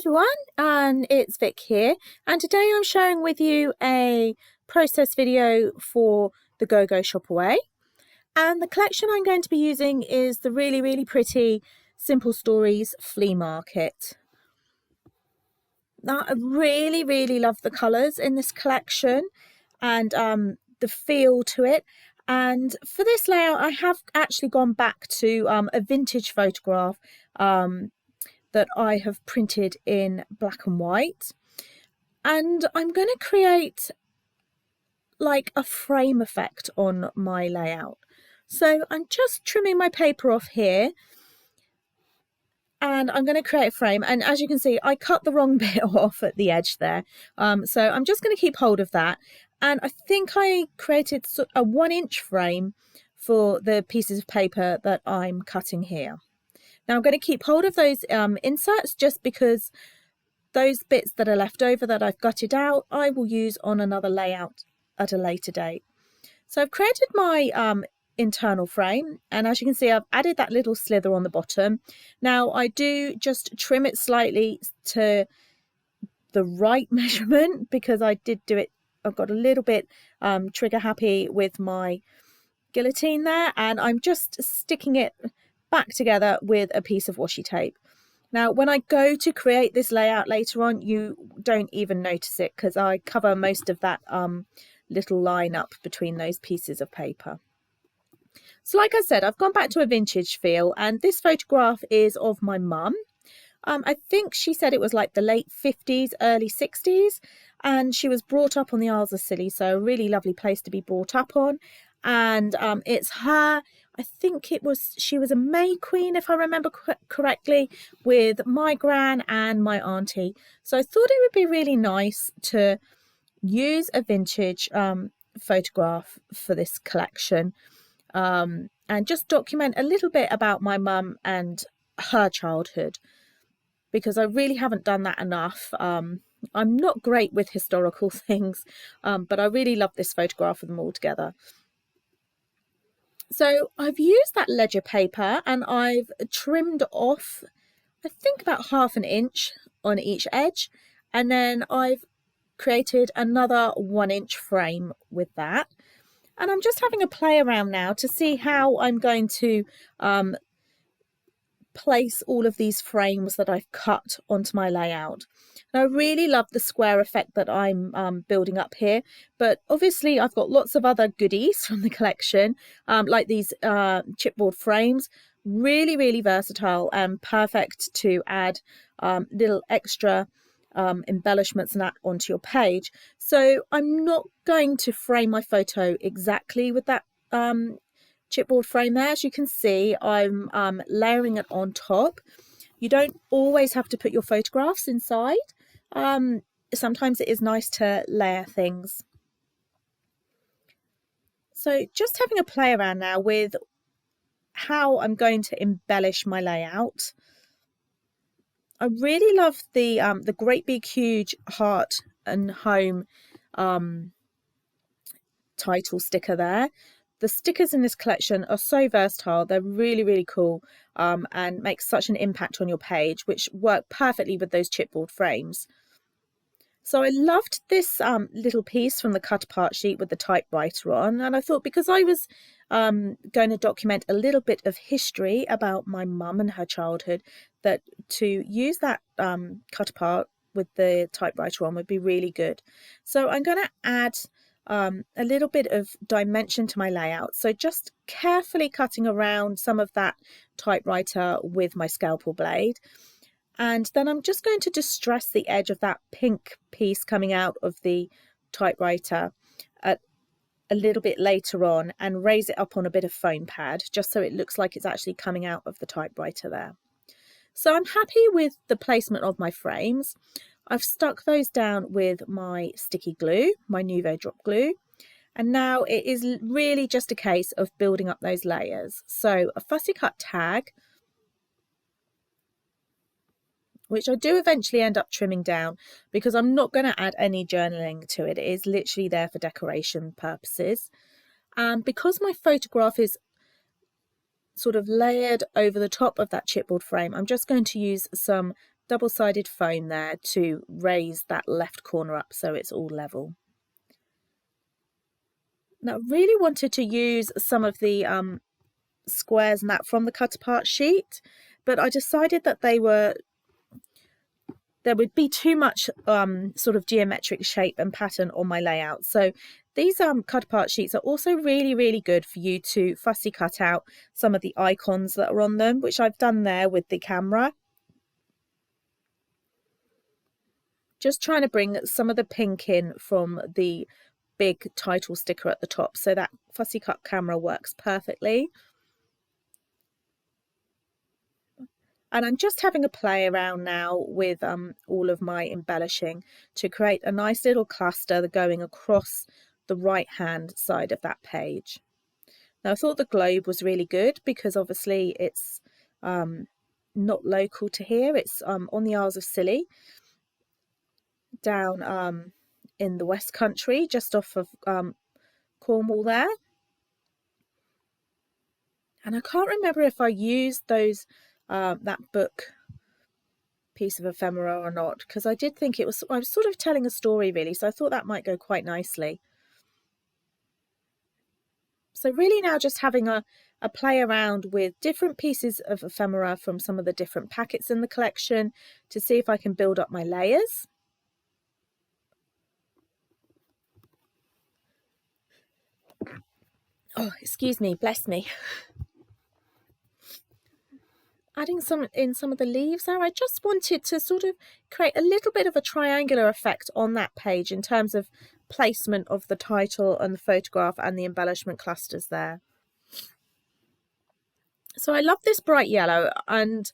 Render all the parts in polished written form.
everyone, and it's Vic here, and today I'm sharing with you a process video for the Go-Go Shop Away. And the collection I'm going to be using is the really pretty Simple Stories Flea Market. Now, I really love the colours in this collection and the feel to it. And for this layout, I have actually gone back to a vintage photograph that I have printed in black and white, and I'm going to create like a frame effect on my layout. So I'm just trimming my paper off here and I'm going to create a frame, and as you can see I cut the wrong bit off at the edge there, so I'm just going to keep hold of that, and I think I created a 1-inch frame for the pieces of paper that I'm cutting here. Now I'm going to keep hold of those inserts just because those bits that are left over that I've gutted out, I will use on another layout at a later date. So I've created my internal frame, and as you can see I've added that little slither on the bottom. Now I do just trim it slightly to the right measurement because I did do it, I've got a little bit trigger happy with my guillotine there, and I'm just sticking it back together with a piece of washi tape. Now when I go to create this layout later on, you don't even notice it because I cover most of that little line up between those pieces of paper. So like I said, I've gone back to a vintage feel, and this photograph is of my mum. I think she said it was like the late 50s, early 60s, and she was brought up on the Isles of Scilly, so a really lovely place to be brought up on. And it's her, I think she was a May Queen, if I remember correctly, with my Gran and my aunty. So I thought it would be really nice to use a vintage photograph for this collection, and just document a little bit about my mum and her childhood, because I really haven't done that enough. I'm not great with historical things, but I really love this photograph of them all together. So I've used that ledger paper and I've trimmed off, I think, about 1/2 inch on each edge, and then I've created another 1-inch frame with that. And I'm just having a play around now to see how I'm going to place all of these frames that I've cut onto my layout. And I really love the square effect that I'm building up here, but obviously I've got lots of other goodies from the collection, like these chipboard frames, really versatile and perfect to add little extra embellishments and that onto your page. So I'm not going to frame my photo exactly with that chipboard frame there. As you can see, I'm layering it on top. You don't always have to put your photographs inside. Sometimes it is nice to layer things. So just having a play around now with how I'm going to embellish my layout. I really love the great big huge heart and home title sticker there. The stickers in this collection are so versatile. They're really cool, and make such an impact on your page, which work perfectly with those chipboard frames. So I loved this little piece from the cut apart sheet with the typewriter on, and I thought, because I was going to document a little bit of history about my mum and her childhood, that to use that cut apart with the typewriter on would be really good. So I'm going to add a little bit of dimension to my layout, so just carefully cutting around some of that typewriter with my scalpel blade, and then I'm just going to distress the edge of that pink piece coming out of the typewriter a little bit later on, and raise it up on a bit of foam pad just so it looks like it's actually coming out of the typewriter there. So I'm happy with the placement of my frames. I've stuck those down with my sticky glue, my Nuvo drop glue, and now it is really just a case of building up those layers. So a fussy cut tag, which I do eventually end up trimming down because I'm not going to add any journaling to it. It is literally there for decoration purposes. Because my photograph is sort of layered over the top of that chipboard frame, I'm just going to use some double-sided foam there to raise that left corner up so it's all level. Now, I really wanted to use some of the squares and that from the cut apart sheet, but I decided that there would be too much sort of geometric shape and pattern on my layout. So these cut apart sheets are also really good for you to fussy cut out some of the icons that are on them, which I've done there with the camera. Just trying to bring some of the pink in from the big title sticker at the top, so that fussy cut camera works perfectly. And I'm just having a play around now with all of my embellishing to create a nice little cluster going across the right hand side of that page. Now, I thought the globe was really good because obviously it's not local to here. It's on the Isles of Scilly, down in the West Country, just off of Cornwall there. And I can't remember if I used those that book piece of ephemera or not, because I did think I was sort of telling a story really, so I thought that might go quite nicely. So really now just having a play around with different pieces of ephemera from some of the different packets in the collection to see if I can build up my layers. Oh, excuse me, bless me. Adding some of the leaves there. I just wanted to sort of create a little bit of a triangular effect on that page in terms of placement of the title and the photograph and the embellishment clusters there. So I love this bright yellow, and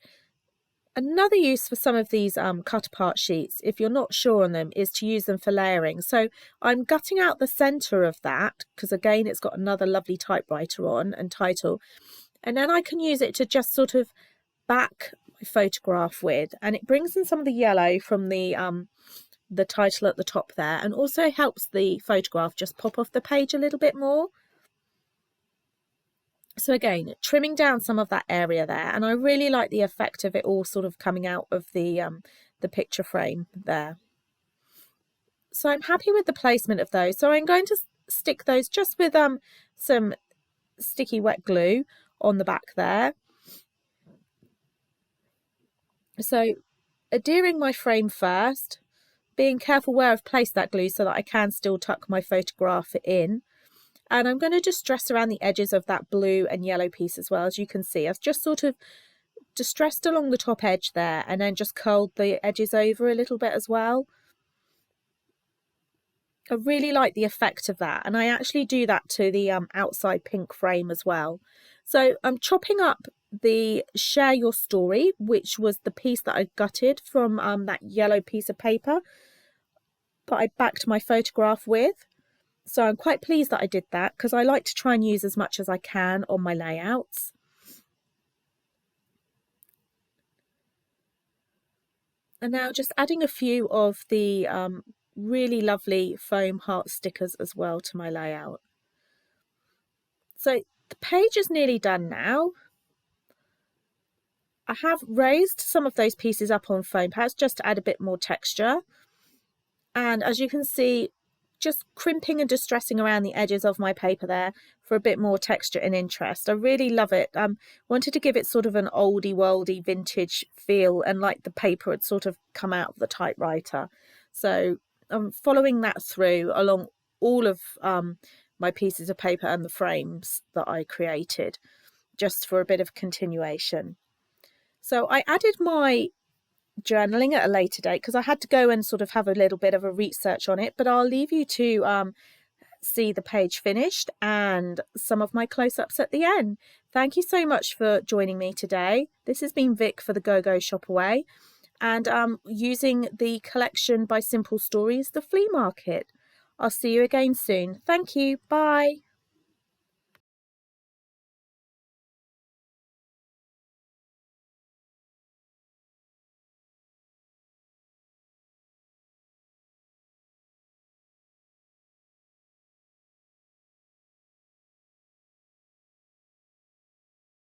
another use for some of these cut apart sheets, if you're not sure on them, is to use them for layering. So I'm gutting out the center of that because again it's got another lovely typewriter on and title, and then I can use it to just sort of back my photograph with, and it brings in some of the yellow from the title at the top there, and also helps the photograph just pop off the page a little bit more. So again, trimming down some of that area there, and I really like the effect of it all sort of coming out of the picture frame there. So I'm happy with the placement of those. So I'm going to stick those just with some sticky wet glue on the back there. So adhering my frame first, being careful where I've placed that glue so that I can still tuck my photograph in. And I'm going to just distress around the edges of that blue and yellow piece as well. As you can see, I've just sort of distressed along the top edge there and then just curled the edges over a little bit as well. I really like the effect of that, and I actually do that to the outside pink frame as well. So I'm chopping up the Share Your Story, which was the piece that I gutted from that yellow piece of paper that I backed my photograph with. So I'm quite pleased that I did that because I like to try and use as much as I can on my layouts. And now just adding a few of the really lovely foam heart stickers as well to my layout. So the page is nearly done now. I have raised some of those pieces up on foam pads just to add a bit more texture. And as you can see, just crimping and distressing around the edges of my paper there for a bit more texture and interest. I really love it. Wanted to give it sort of an oldie worldy vintage feel, and like the paper had sort of come out of the typewriter. So I'm following that through along all of my pieces of paper and the frames that I created, just for a bit of continuation. So I added my journaling at a later date because I had to go and sort of have a little bit of a research on it, but I'll leave you to see the page finished and some of my close-ups at the end. Thank you so much for joining me today. This has been Vic for the Go Shop Away, and using the collection by Simple Stories, the Flea Market. I'll see you again soon. Thank you. Bye.